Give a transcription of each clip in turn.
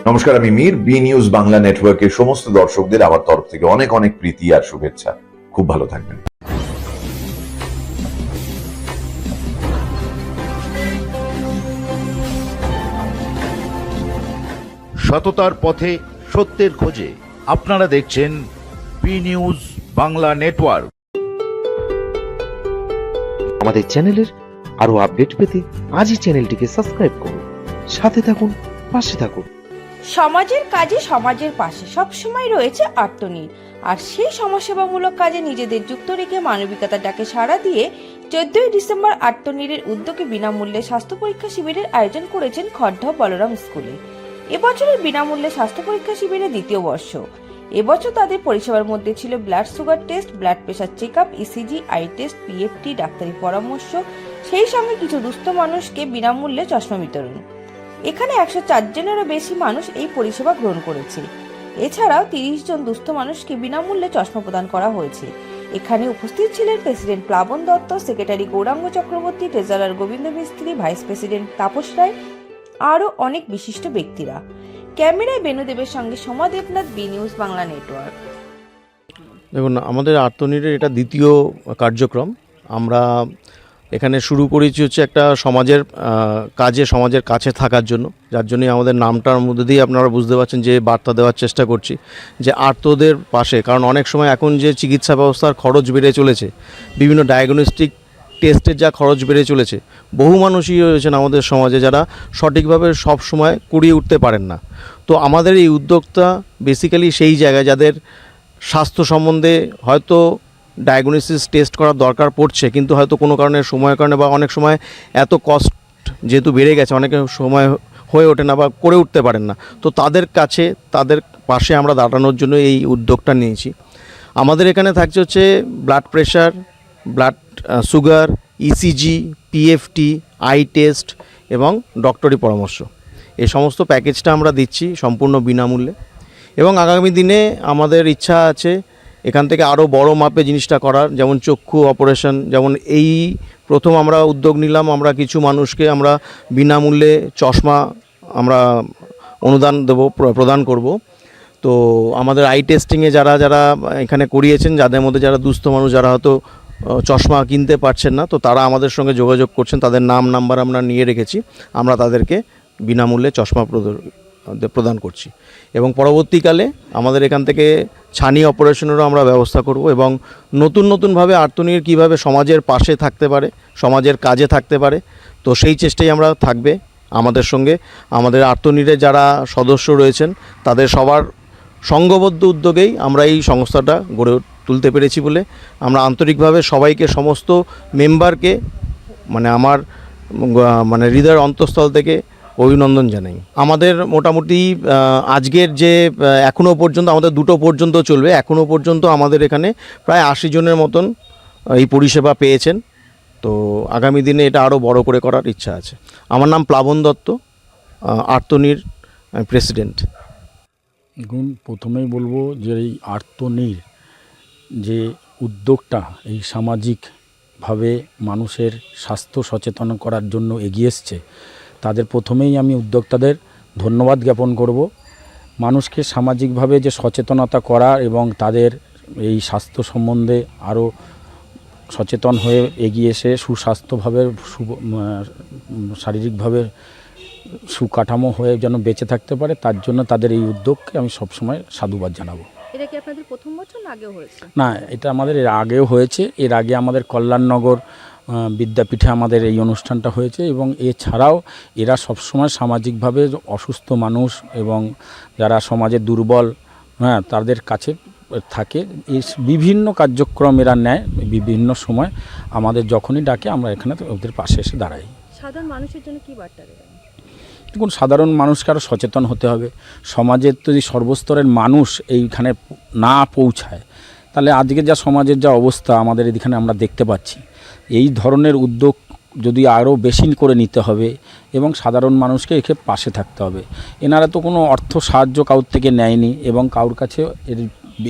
নমস্কার, আমি Mir. B news Bangla নেটওয়ার্কের সমস্ত দর্শকদের আমার তরফ থেকে অনেক অনেক প্রীতি আর শুভেচ্ছা। খুব ভালো থাকবেন। সততার পথে সত্যের খোঁজে আপনারা দেখছেন বি নিউজ বাংলা নেটওয়ার্ক। আমাদের চ্যানেলের আরো আপডেট পেতে আজই চ্যানেলটিকে সাবস্ক্রাইব করুন, সাথে থাকুন, পাশে থাকুন। সমাজের কাজে সমাজের পাশে সবসময় রয়েছে আত্মনির, আর সেই সমাজসেবামূলক কাজে নিজেদের যুক্ত রেখে মানবিকতার ডাকে সাড়া দিয়ে 14ই ডিসেম্বর আত্মনিরের উদ্যোগে বিনামূল্যে স্বাস্থ্য পরীক্ষা শিবিরের আয়োজন করেছেন খড়্ড বলরাম স্কুলে। এবছরের বিনামূল্যে স্বাস্থ্য পরীক্ষা শিবিরের দ্বিতীয় বর্ষ। এবছর তাদের পরিষেবার মধ্যে ছিল blood sugar test, blood pressure check up, ECG, eye test, PFT, ডাক্তারি পরামর্শ, সেই সঙ্গে কিছু দুস্থ মানুষকে বিনামূল্যে চশমা বিতরণ। এখানে 104 জনেরও বেশি মানুষ এই পরিষেবা গ্রহণ করেছে। এছাড়াও 30 জন দুস্থ মানুষকে বিনামূল্যে চশমা প্রদান করা হয়েছে। এখানে উপস্থিত ছিলেন প্রেসিডেন্ট প্লাবন দত্ত, সেক্রেটারি গৌরাঙ্গ চক্রবর্তী, ট্রেজারার গোবিন্দ মিস্ত্রি, ভাইস প্রেসিডেন্ট তাপস রায়, আরও অনেক বিশিষ্ট ব্যক্তিরা। ক্যামেরায় বেনুদেবের সঙ্গে Soma Debnath, B news Bangla network. দেখুন, আমাদের আত্মনির্ভর এটা দ্বিতীয় কার্যক্রম। আমরা এখানে শুরু করেছি হচ্ছে একটা সমাজের কাজে, সমাজের কাছে থাকার জন্য, যার জন্যই আমাদের নামটার মধ্যে দিয়ে আপনারা বুঝতে পারছেন যে বার্তা দেওয়ার চেষ্টা করছি যে আর্তদের পাশে। কারণ অনেক সময় এখন যে চিকিৎসা ব্যবস্থার খরচ বেড়ে চলেছে, বিভিন্ন ডায়াগনস্টিক টেস্টের যা খরচ বেড়ে চলেছে, বহু মানুষই রয়েছেন আমাদের সমাজে যারা সঠিকভাবে সব সময় কুড়িয়ে উঠতে পারেন না। তো আমাদের এই উদ্যোগটা বেসিক্যালি সেই জায়গায় যাদের স্বাস্থ্য সম্বন্ধে হয়তো ডায়াগনোসিস টেস্ট করার দরকার পড়ছে, কিন্তু হয়তো কোনো কারণে, সময়ের কারণে, বা অনেক সময় এত কস্ট যেহেতু বেড়ে গেছে, অনেকে সময় হয়ে ওঠে না বা করে উঠতে পারেন না। তো তাদের কাছে, তাদের পাশে আমরা দাঁড়ানোর জন্য এই উদ্যোগটা নিয়েছি। আমাদের এখানে থাকছে হচ্ছে blood pressure, blood sugar, ECG, PFT, I test এবং ডক্টরি পরামর্শ। এই সমস্ত প্যাকেজটা আমরা দিচ্ছি সম্পূর্ণ বিনামূল্যে। এবং আগামী দিনে আমাদের ইচ্ছা আছে এখান থেকে আরও বড় মাপে জিনিসটা করার, যেমন চক্ষু অপারেশন। যেমন এই প্রথম আমরা উদ্যোগ নিলাম, আমরা কিছু মানুষকে আমরা বিনামূল্যে চশমা আমরা অনুদান দেব, প্রদান করব। তো আমাদের আই টেস্টিংয়ে যারা যারা এখানে করিয়েছেন, যাদের মধ্যে যারা দুস্থ মানুষ, যারা হয়তো চশমা কিনতে পারছেন না, তো তারা আমাদের সঙ্গে যোগাযোগ করছেন, তাদের নাম নাম্বার আমরা নিয়ে রেখেছি। আমরা তাদেরকে বিনামূল্যে চশমা প্রদান করছি। এবং পরবর্তীকালে আমাদের এখান থেকে ছানি অপারেশনেরও আমরা ব্যবস্থা করব। এবং নতুন নতুনভাবে আর্তনির কীভাবে সমাজের পাশে থাকতে পারে, সমাজের কাজে থাকতে পারে, তো সেই চেষ্টাই আমরা থাকবে আমাদের সঙ্গে। আমাদের আর্তনিরে যারা সদস্য রয়েছেন তাদের সবার সংঘবদ্ধ উদ্যোগেই আমরা এই সংস্থাটা গড়ে তুলতে পেরেছি বলে আমরা আন্তরিকভাবে সবাইকে, সমস্ত মেম্বারকে আমার হৃদয়ের অন্তঃস্থল থেকে অভিনন্দন জানাই। আমাদের মোটামুটি আজকের যে এখনও পর্যন্ত আমাদের 2টো পর্যন্ত চলবে, এখনও পর্যন্ত আমাদের এখানে প্রায় 80 জনের মতন এই পরিষেবা পেয়েছেন। তো আগামী দিনে এটা আরও বড় করে করার ইচ্ছা আছে। আমার নাম প্লাবন দত্ত, আর্তনির প্রেসিডেন্ট। এখন প্রথমেই বলবো যে এই আর্তনির যে উদ্যোগটা, এই সামাজিকভাবে মানুষের স্বাস্থ্য সচেতন করার জন্য এগিয়ে এসছে, তাদের প্রথমেই আমি উদ্যোক্তাদের ধন্যবাদ জ্ঞাপন করব। মানুষকে সামাজিকভাবে যে সচেতনতা করা এবং তাদের এই স্বাস্থ্য সম্বন্ধে আরও সচেতন হয়ে এগিয়ে এসে সুস্বাস্থ্যভাবে, শারীরিকভাবে সুকাঠামো হয়ে যেন বেঁচে থাকতে পারে, তার জন্য তাদের এই উদ্যোগকে আমি সবসময় সাধুবাদ জানাবো। এটা কি আপনাদের প্রথম বছর না আগেও হয়েছে? না, এটা আমাদের এর আগেও হয়েছে। এর আগে আমাদের কল্যাণনগর বিদ্যাপীঠে আমাদের এই অনুষ্ঠানটা হয়েছে। এবং এছাড়াও এরা সবসময় সামাজিকভাবে অসুস্থ মানুষ এবং যারা সমাজে দুর্বল, তাদের কাছে থাকে। এই বিভিন্ন কার্যক্রম এরা নেয় বিভিন্ন সময়। আমাদের যখনই ডাকে আমরা এখানে ওদের পাশে এসে দাঁড়াই। সাধারণ মানুষের জন্য কি বার্তা দেবেন? দেখুন, সাধারণ মানুষকে আরও সচেতন হতে হবে। সমাজের যদি সর্বস্তরের মানুষ এইখানে না পৌঁছায়, তাহলে আজকে যা সমাজের যা অবস্থা আমাদের এখানে আমরা দেখতে পাচ্ছি। এই ধরনের উদ্যোগ যদি আরও বেশি করে নিতে হবে এবং সাধারণ মানুষকে একে পাশে থাকতে হবে। এনারা তো কোনো অর্থ সাহায্য কারোর থেকে নেয়নি এবং কারোর কাছে এর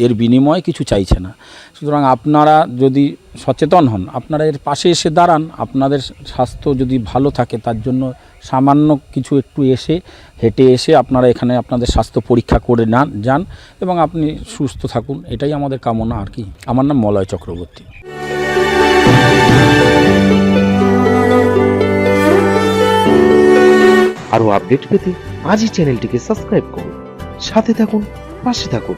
এর বিনিময়ে কিছু চাইছে না। সুতরাং আপনারা যদি সচেতন হন, আপনারা এর পাশে এসে দাঁড়ান, আপনাদের স্বাস্থ্য যদি ভালো থাকে তার জন্য সামান্য কিছু একটু হেঁটে এসে আপনারা এখানে আপনাদের স্বাস্থ্য পরীক্ষা করে যান এবং আপনি সুস্থ থাকুন, এটাই আমাদের কামনা আর কি। আমার নাম মলয় চক্রবর্তী। আরও আপডেট পেতে আজই চ্যানেলটিকে সাবস্ক্রাইব করুন, সাথে থাকুন, পাশে থাকুন।